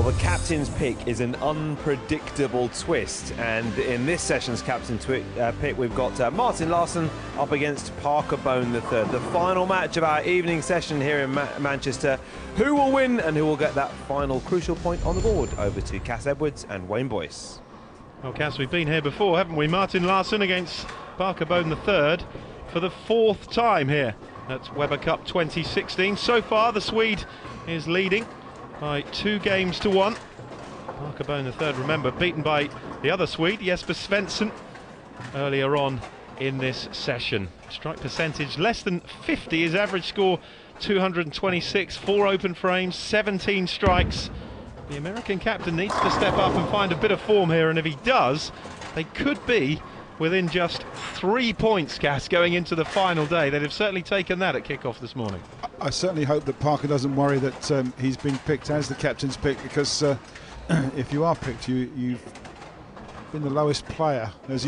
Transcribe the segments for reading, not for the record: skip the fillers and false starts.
Well, the captain's pick is an unpredictable twist, and in this session's captain's pick, we've got Martin Larsen up against Parker Bohn III. The final match of our evening session here in Manchester. Who will win and who will get that final crucial point on the board? Over to Cass Edwards and Wayne Boyce. Well, Cass, we've been here before, haven't we? Martin Larsen against Parker Bohn III for the fourth time here at Weber Cup 2016. So far, the Swede is leading by 2-1. Parker Bohn III, remember, beaten by the other Swede, Jesper Svensson, earlier on in this session. Strike percentage less than 50, his average score 226, 4 open frames, 17 strikes. The American captain needs to step up and find a bit of form here, and if he does, they could be within just 3 points, Cass, going into the final day. They'd have certainly taken that at kickoff this morning. I certainly hope that Parker doesn't worry that he's been picked as the captain's pick, because if you are picked, you've been the lowest player, as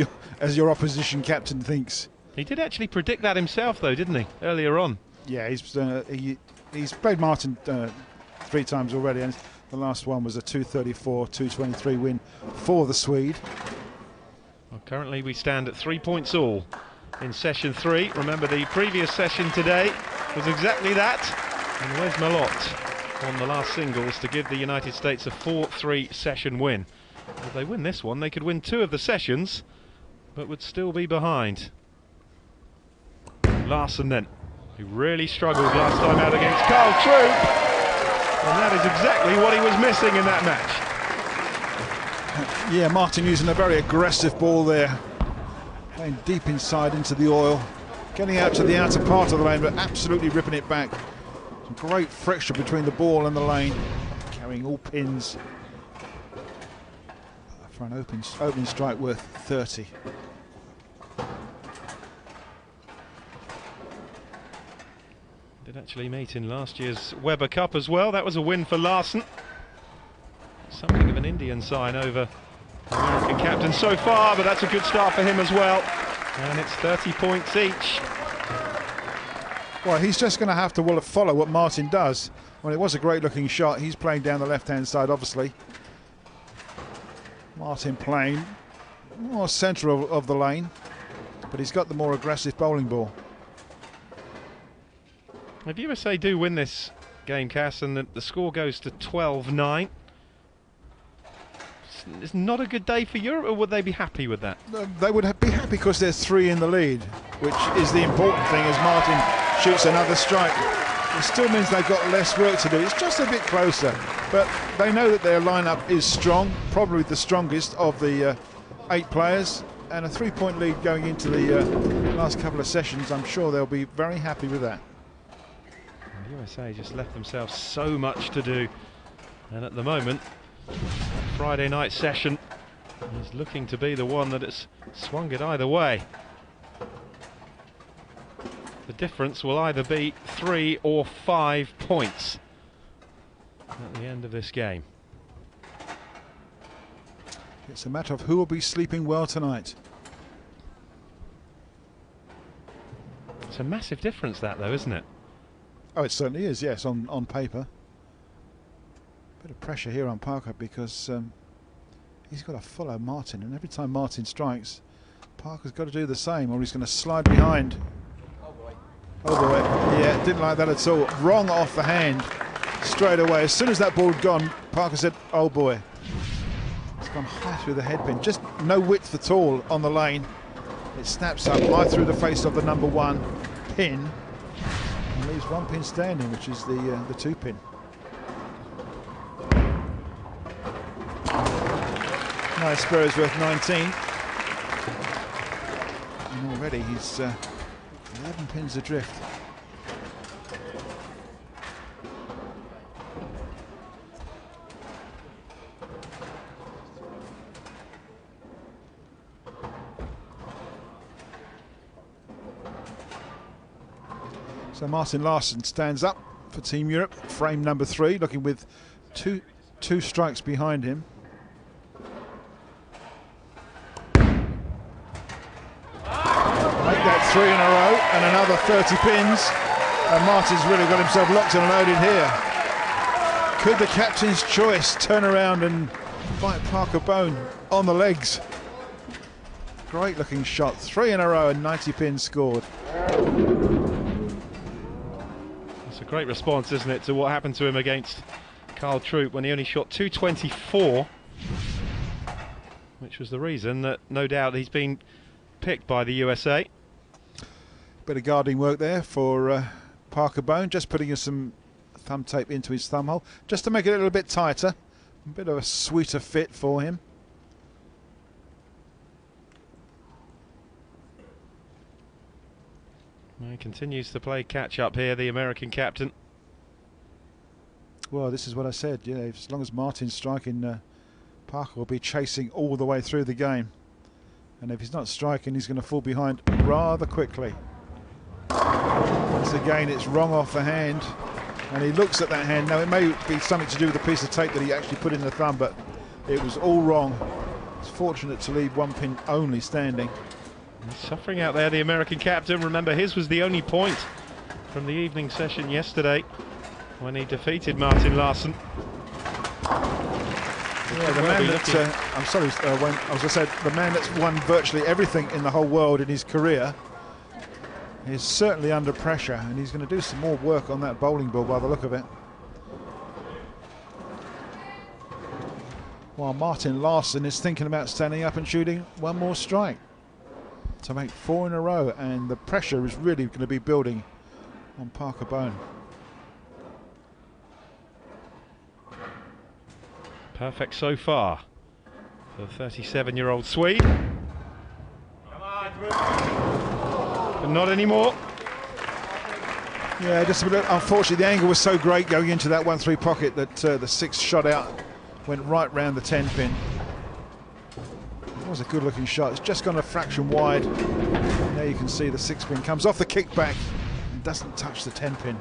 your opposition captain thinks. He did actually predict that himself, though, didn't he, earlier on? Yeah, he's played Martin 3 times already, and the last one was a 234-223 win for the Swede. Well, currently we stand at 3 points all in session 3. Remember, the previous session today was exactly that. And where's Malott on the last singles to give the United States a 4-3 session win? If they win this one, they could win 2 of the sessions, but would still be behind. Larsen then, who really struggled last time out against Carl Troop. And that is exactly what he was missing in that match. Yeah, Martin using a very aggressive ball there, playing deep inside into the oil, getting out to the outer part of the lane, but absolutely ripping it back. Some great friction between the ball and the lane, carrying all pins for an opening strike worth 30. Did actually meet in last year's Weber Cup as well. That was a win for Larsen. Something of an Indian sign over the American captain so far, but that's a good start for him as well. And it's 30 points each. Well, he's just going to have to follow what Martin does. Well, it was a great looking shot. He's playing down the left-hand side, obviously. Martin playing more centre of the lane, but he's got the more aggressive bowling ball. If USA do win this game, Cass, and the score goes to 12-9, it's not a good day for Europe, or would they be happy with that? They would be happy because there's 3 in the lead, which is the important thing as Martin shoots another strike. It still means they've got less work to do. It's just a bit closer, but they know that their lineup is strong, probably the strongest of the 8 players, and a 3-point lead going into the last couple of sessions. I'm sure they'll be very happy with that. USA just left themselves so much to do, and at the moment Friday night session is looking to be the one that has swung it either way. The difference will either be 3 or 5 points at the end of this game. It's a matter of who will be sleeping well tonight. It's a massive difference, that, though, isn't it? Oh, it certainly is, yes, on paper. Bit of pressure here on Parker because he's got to follow Martin, and every time Martin strikes, Parker's got to do the same, or he's going to slide behind. Oh boy. Oh boy, yeah, didn't like that at all. Wrong off the hand straight away. As soon as that ball had gone, Parker said, oh boy. It's gone high through the headpin, just no width at all on the lane. It snaps up right through the face of the number 1 pin. Leaves 1 pin standing, which is the 2 pin. Nice Spurs worth 19. And already he's 11 pins adrift. So Martin Larsen stands up for Team Europe, frame number 3, looking with two strikes behind him. Make that 3 in a row and another 30 pins, and Martin's really got himself locked and loaded here. Could the captain's choice turn around and fight Parker Bohn on the legs? Great looking shot, 3 in a row and 90 pins scored. It's a great response, isn't it, to what happened to him against Carl Troop when he only shot 224, which was the reason that no doubt he's been picked by the USA. Bit of guarding work there for Parker Bohn, just putting some thumb tape into his thumb hole just to make it a little bit tighter, a bit of a sweeter fit for him. He continues to play catch up here, the American captain. Well, this is what I said, yeah, as long as Martin's striking, Parker will be chasing all the way through the game, and if he's not striking he's going to fall behind rather quickly. Once again it's wrong off the hand, and he looks at that hand. Now it may be something to do with the piece of tape that he actually put in the thumb, but it was all wrong. It's fortunate to leave one pin only standing. He's suffering out there, the American captain. Remember, his was the only point from the evening session yesterday when he defeated Martin Larsen. Yeah, the man that, I'm sorry, when I was going to say, the man that's won virtually everything in the whole world in his career is certainly under pressure, and he's going to do some more work on that bowling ball by the look of it. While Martin Larsen is thinking about standing up and shooting one more strike to make 4 in a row, and the pressure is really going to be building on Parker Bohn. Perfect so far for the 37-year-old Swede. But not anymore. Yeah, just a bit. Unfortunately, the angle was so great going into that 1-3 pocket that the 6 shot out went right round the 10 pin. It was a good looking shot. It's just gone a fraction wide. And there you can see the 6 pin comes off the kickback and doesn't touch the 10 pin.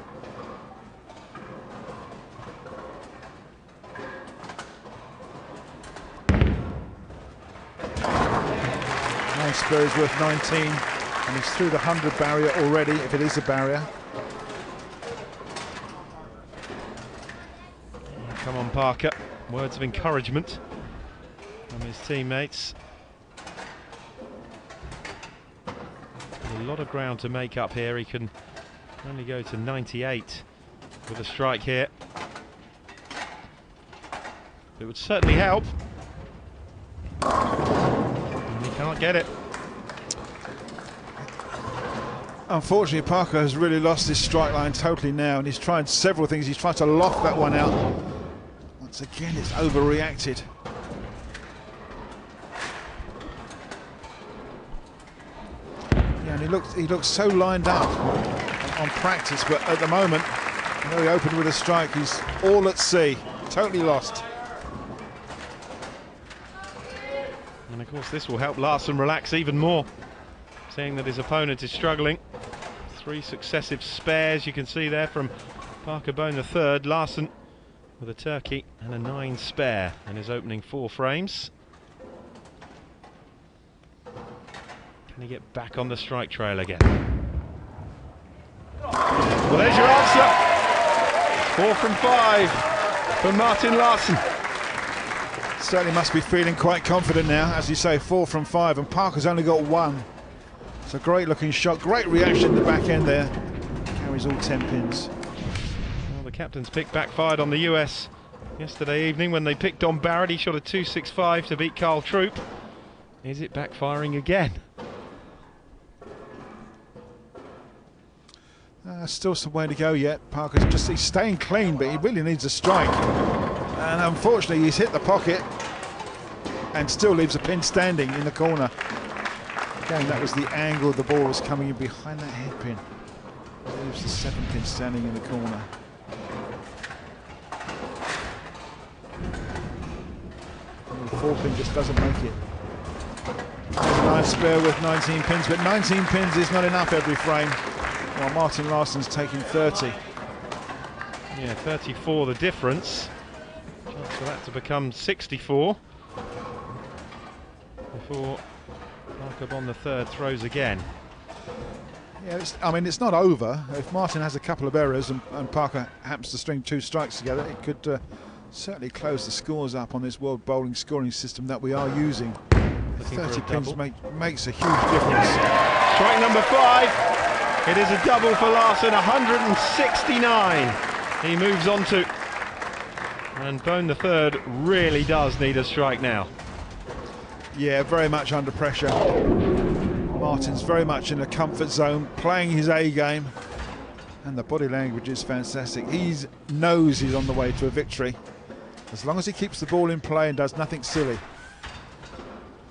9 spurs worth 19, and he's through the 100 barrier already, if it is a barrier. Come on, Parker. Words of encouragement from his teammates. A lot of ground to make up here. He can only go to 98 with a strike here. It would certainly help. And he can't get it. Unfortunately, Parker has really lost his strike line totally now, and he's tried several things. He's tried to loft that one out. Once again, it's overreacted. Yeah, and he looks so lined up on practice, but at the moment, you know, he opened with a strike. He's all at sea, totally lost. And of course, this will help Larsen relax even more, seeing that his opponent is struggling. 3 successive spares you can see there from Parker Bohn III. Larsen with a turkey and a 9 spare in his opening 4 frames. Can he get back on the strike trail again? Well, there's your answer. 4 from 5 for Martin Larsen. Certainly must be feeling quite confident now, as you say, 4 from 5, and Parker's only got 1. It's a great looking shot, great reaction in the back end there. Carries all 10 pins. Well, the captain's pick backfired on the US yesterday evening when they picked on Barrett. He shot a 2.65 to beat Carl Troop. Is it backfiring again? Still some way to go yet. Parker's he's staying clean, but he really needs a strike. And unfortunately, he's hit the pocket and still leaves a pin standing in the corner. Again, that was the angle the ball was coming in behind that head pin. Leaves the 7 pin standing in the corner. And the 4 pin just doesn't make it. There's a 9 spare with 19 pins, but 19 pins is not enough every frame. While Martin Larsen's taking 30. Yeah, 34 the difference. Chance for that to become 64 before Parker Bohn III throws again. Yeah, I mean, it's not over. If Martin has a couple of errors and Parker happens to string 2 strikes together, it could certainly close the scores up on this World Bowling scoring system that we are using. 30 pins makes a huge difference. Strike number 5. It is a double for Larsen, 169. He moves on to. And Bohn III really does need a strike now. Yeah, very much under pressure. Martin's very much in a comfort zone, playing his A game. And the body language is fantastic. He knows he's on the way to a victory, as long as he keeps the ball in play and does nothing silly.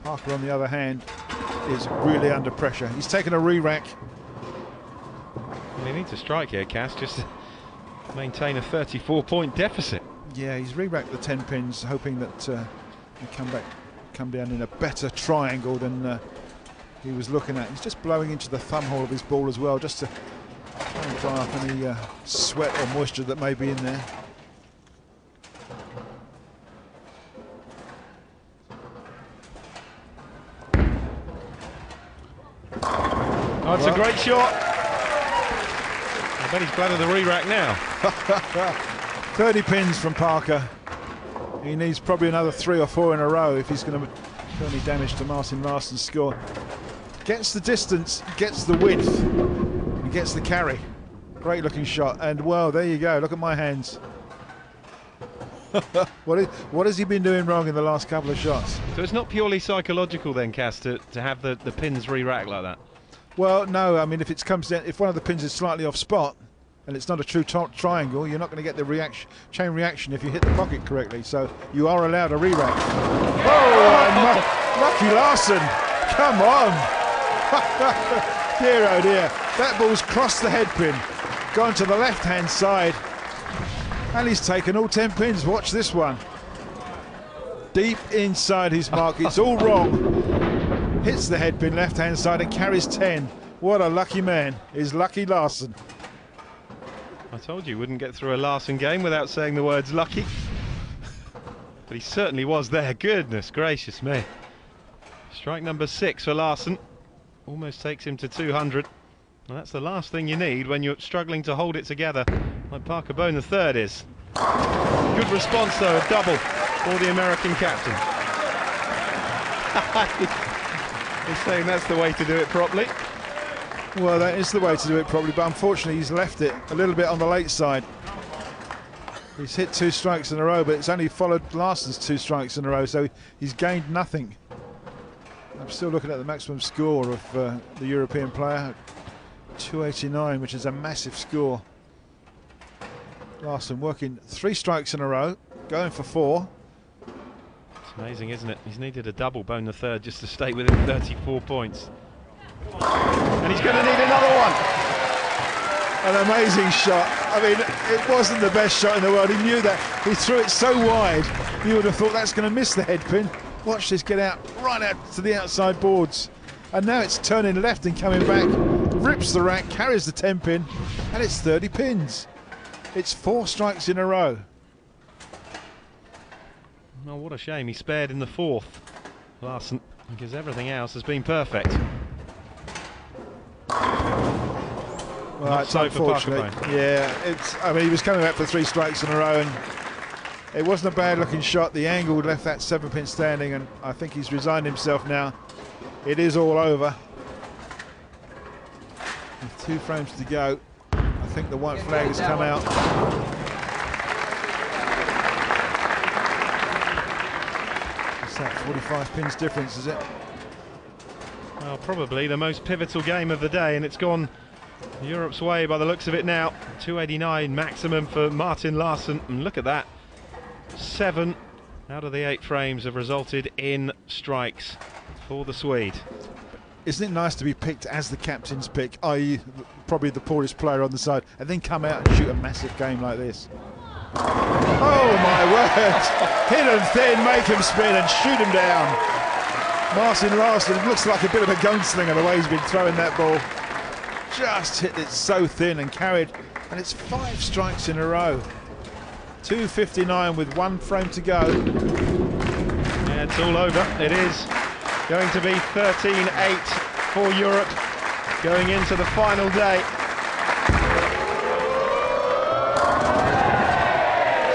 Parker, on the other hand, is really under pressure. He's taken a re-rack. Well, he needs a strike here, Cass, just to maintain a 34-point deficit. Yeah, he's re-racked the 10 pins, hoping that he come down in a better triangle than he was looking at. He's just blowing into the thumb hole of his ball as well, just to try and dry off any sweat or moisture that may be in there. Oh, it's a great shot. I bet he's glad of the re-rack now. 30 pins from Parker. He needs probably another 3 or 4 in a row if he's going to do any damage to Martin Larsen's score. Gets the distance, gets the width, and gets the carry. Great looking shot. And well, there you go. Look at my hands. What has he been doing wrong in the last couple of shots? So it's not purely psychological then, Cass, to have the pins re-rack like that? Well, no. I mean, if it comes down, if one of the pins is slightly off spot and it's not a true triangle, you're not going to get the chain reaction if you hit the pocket correctly. So you are allowed a re-rack. Oh, lucky Larsen! Come on! Dear oh dear, that ball's crossed the headpin, gone to the left-hand side, and he's taken all 10 pins. Watch this one. Deep inside his mark, it's all wrong. Hits the headpin left-hand side and carries 10. What a lucky man is Lucky Larsen. I told you wouldn't get through a Larsen game without saying the words lucky. But he certainly was there, goodness gracious me. Strike number 6 for Larsen. Almost takes him to 200. Well, that's the last thing you need when you're struggling to hold it together, like Parker Bohn III is. Good response though, a double for the American captain. He's saying that's the way to do it properly. Well, that is the way to do it properly, but unfortunately he's left it a little bit on the late side. He's hit 2 strikes in a row, but it's only followed Larsen's 2 strikes in a row, so he's gained nothing. I'm still looking at the maximum score of the European player, 289, which is a massive score. Larsen working 3 strikes in a row, going for 4. It's amazing, isn't it? He's needed a double, Bohn III, just to stay within 34 points. And he's going to need another one. An amazing shot. I mean, it wasn't the best shot in the world. He knew that. He threw it so wide, you would have thought that's going to miss the headpin. Watch this get out, right out to the outside boards. And now it's turning left and coming back. Rips the rack, carries the 10 pin, and it's 30 pins. It's 4 strikes in a row. Oh, what a shame he spared in the 4th, Larsen, because everything else has been perfect. Well, it's unfortunate. Yeah, I mean, he was coming back for 3 strikes in a row, and it wasn't a bad looking shot. The angle left that 7 pin standing, and I think he's resigned himself now. It is all over. With 2 frames to go, I think the white flag has come out. What's that, 45 pins difference, is it? Well, probably the most pivotal game of the day, and it's gone Europe's way by the looks of it now. 289 maximum for Martin Larsen, and look at that. 7 out of the 8 frames have resulted in strikes for the Swede. Isn't it nice to be picked as the captain's pick, i.e. probably the poorest player on the side, and then come out and shoot a massive game like this? Oh my word! Hit him thin, make him spin and shoot him down. Martin Larsen looks like a bit of a gunslinger the way he's been throwing that ball. Just hit it so thin and carried, and it's 5 strikes in a row. 259 with 1 frame to go. Yeah, it's all over. It is going to be 13-8 for Europe. going into the final day.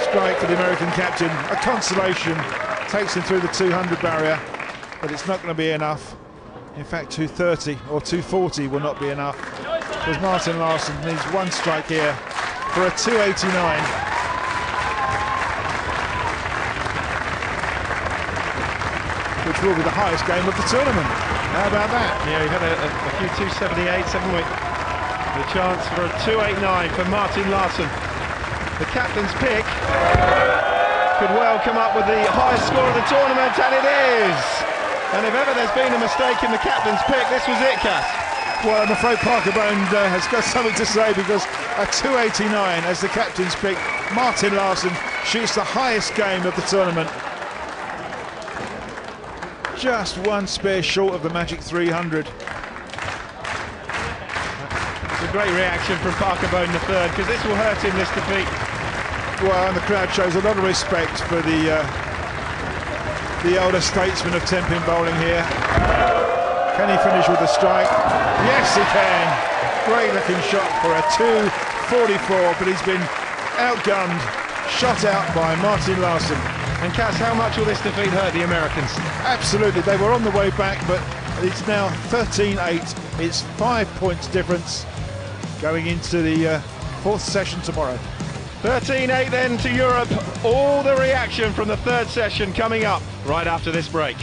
Strike for the American captain, a consolation, takes him through the 200 barrier, but it's not going to be enough. In fact, 230 or 240 will not be enough, because Martin Larsen needs one strike here for a 289. Which will be the highest game of the tournament. How about that? Yeah, we had a few 278s, haven't we? The chance for a 289 for Martin Larsen. The captain's pick could well come up with the highest score of the tournament, and it is! And if ever there's been a mistake in the captain's pick, this was it, Cass. Well, I'm afraid Parker Bohn has got something to say, because a 289 as the captain's pick, Martin Larsen shoots the highest game of the tournament. Just one spare short of the magic 300. It's a great reaction from Parker Bohn III, because this will hurt him, this defeat. Well, and the crowd shows a lot of respect for the elder statesman of 10-pin bowling here. Can he finish with a strike? Yes, he can. Great looking shot for a 244, but he's been outgunned, shot out by Martin Larsen. And Cass, how much will this defeat hurt the Americans? Absolutely, they were on the way back, but it's now 13-8. It's 5 points difference going into the fourth session tomorrow. 13-8 then to Europe. All the reaction from the third session coming up right after this break.